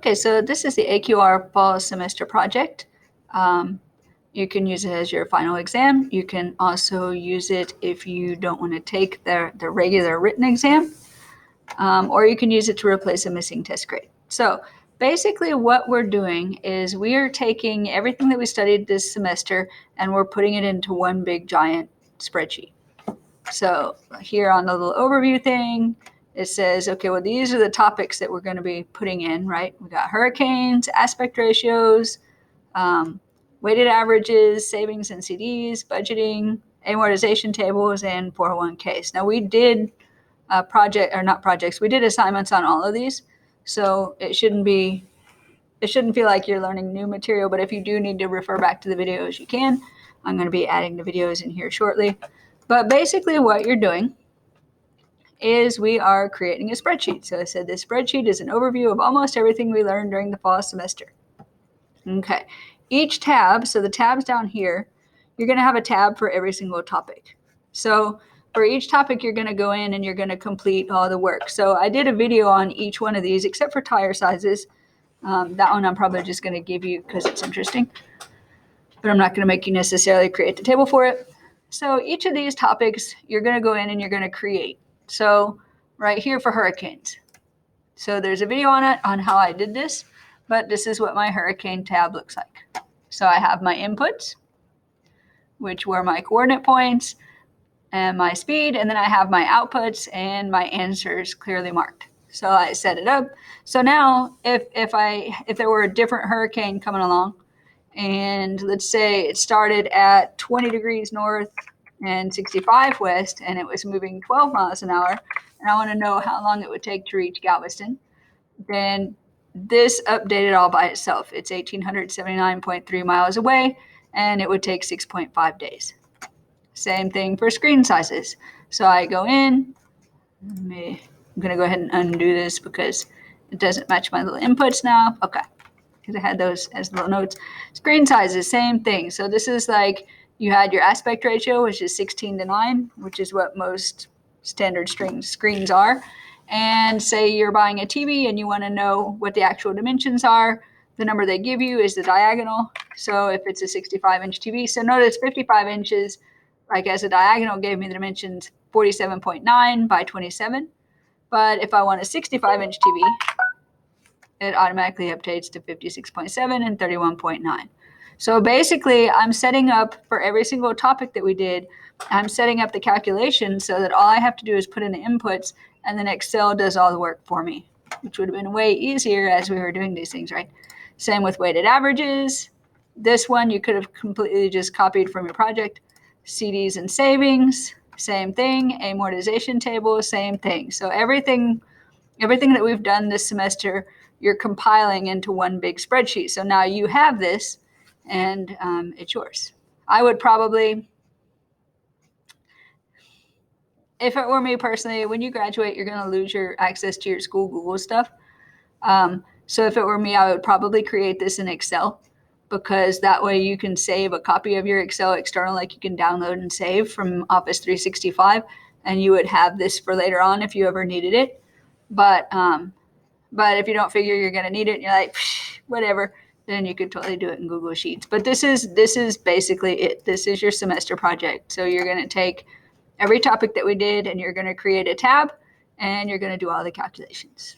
Okay, so this is the AQR fall semester project. You can use it as your final exam. You can also use it if you don't want to take the regular written exam, or you can use it to replace a missing test grade. So basically what we're doing is we are taking everything that we studied this semester and we're putting it into one big giant spreadsheet. So here on the little overview thing, it says, okay, well, these are the topics that we're going to be putting in, right? We got hurricanes, aspect ratios, weighted averages, savings and CDs, budgeting, amortization tables, and 401ks. Now we did we did assignments on all of these. So it shouldn't feel like you're learning new material, but if you do need to refer back to the videos, you can. I'm going to be adding the videos in here shortly. But basically what you're doing is we are creating a spreadsheet. So I said this spreadsheet is an overview of almost everything we learned during the fall semester. Okay, each tab, so the tabs down here, you're going to have a tab for every single topic. So for each topic, you're going to go in and you're going to complete all the work. So I did a video on each one of these, except for tire sizes. That one I'm probably just going to give you because it's interesting, but I'm not going to make you necessarily create the table for it. So each of these topics, you're going to go in and you're going to create. So right here for hurricanes. So there's a video on it on how I did this, but this is what my hurricane tab looks like. So I have my inputs, which were my coordinate points and my speed, and then I have my outputs and my answers clearly marked. So I set it up. So now if there were a different hurricane coming along, and let's say it started at 20 degrees north and 65 west, and it was moving 12 miles an hour, and I want to know how long it would take to reach Galveston, then this updated all by itself. It's 1,879.3 miles away, and it would take 6.5 days. Same thing for screen sizes. So I go in, I'm going to go ahead and undo this because it doesn't match my little inputs now. Okay, because I had those as little notes. Screen sizes, same thing. So this is like you had your aspect ratio, which is 16:9, which is what most standard screens are. And say you're buying a TV and you want to know what the actual dimensions are. The number they give you is the diagonal. So if it's a 65-inch TV, so notice 55 inches, like as a diagonal, gave me the dimensions 47.9 by 27. But if I want a 65-inch TV, it automatically updates to 56.7 and 31.9. So basically, I'm setting up for every single topic that we did, I'm setting up the calculation so that all I have to do is put in the inputs and then Excel does all the work for me, which would have been way easier as we were doing these things, right? Same with weighted averages. This one you could have completely just copied from your project. CDs and savings, same thing. Amortization table, same thing. So everything that we've done this semester, you're compiling into one big spreadsheet. So now you have this and it's yours. I would probably, if it were me personally, when you graduate, you're going to lose your access to your school Google stuff. So if it were me, I would probably create this in Excel, because that way you can save a copy of your Excel external, like you can download and save from Office 365, and you would have this for later on if you ever needed it. But if you don't figure you're going to need it and you're like, whatever, then you could totally do it in Google Sheets. But this is basically it. This is your semester project. So you're going to take every topic that we did and you're going to create a tab and you're going to do all the calculations.